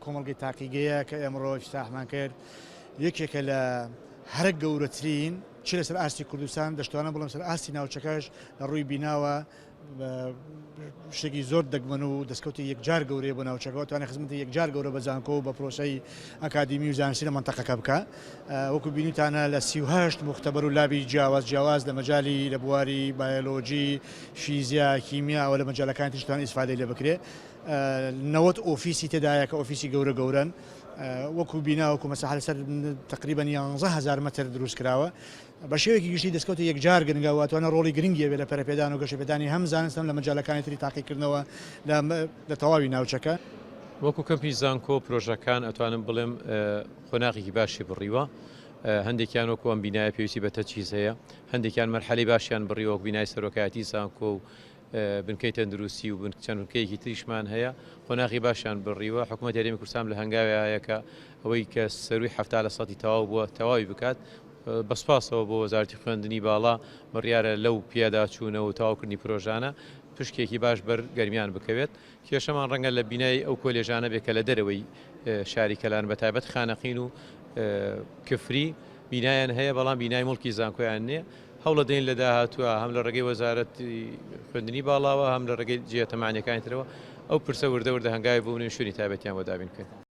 کۆمەڵگەی تاقیگەیە کە ئێمڕۆ ئیفتتاحمان کرد یەکێکە لە هەر گەورەترین چ لەسەر ئاستی کوردستان دەشتوانە بڵم سەر ئاستی ناوچەکەش لە ڕووی بیناوە شتێکی زۆر دەگمەن و دەستکەوتی یەکجار گەورەیە بۆ ناوچەکەەوە توانێت خزمەتی یەکجار گەورە بە زانکۆ و بە پرۆسەی ئەکادمی و زانستی لە منتەقەکە بکە وەکو بینیتانە لە 38 مختبەر و لابی جیاواز لە مەجای لە بواری بایۆلۆجی فیزیا کیمیا و لە مەجالەکانی تشتوان ئیسفادەی لێ بکرێ 90 ئۆفیسی تێدایە کە ئۆفیسی گەورە گەورن وەکو بینا وەکو مەساحە لەسەر تقریبا 11,000 مەتر دروست کراوە بە شێوەیەکی گشتی دەستکەوتی یەکجار گرنگەوەتوانە ڕۆڵی گرنگیە بێت لە پەرەپێدان و گەشەپێدانی هەم زانستن لە مەجالەکانی تری تاقیکردنەوە لە تەواوی ناوچەکە وەکو کەمپی زانکۆ پرۆژەکان ئەتوانم بڵێم خۆناغێکی باشی بڕیوە هەندێکیان وەکو ئەم بینایە پێویستی بە تەجهیز هەیە هەندێکیان مەرحەلەی باشیان بڕیوە وەکو بینای سەرۆکایەتی زانکۆ و بنکەی تەندروستی و چەند بنکەیەکی تریشمان هەیە خۆناغی باشیان بڕیوە حکوومەت هەرێمی کوردستان لە هەنگاوی هەیەکە ئەوەی کە سەروی 70% تەواو بووە تەواوی بکات بەسپاسەوە بۆ وەزارەتی خوێندنی باڵا بڕیارە لەو پیادا چوونەوە و تەواوکردنی پرۆژانە پشکێکی باش بەرگەرمیان بکەوێت کێشەمان ڕەنگە لە بینایی ئەو کۆلێژانە بێت کە لە دەرەوەی شاری کەلان بەتایبەت خانەقین و کفری بینایان هەیە بەڵام بینای مڵکی زانکۆیان نییە هەوڵە دەین لە داهاتووە هەم لە ڕێگەی وەزارەتی خوێندنی باڵاوە هەم لە ڕێگەی جێتەمانیەکانی ترەوە ئەو پرسە وردە هەنگاوی بوونی شوێنی تایبەتیان بۆ دابین بکەین.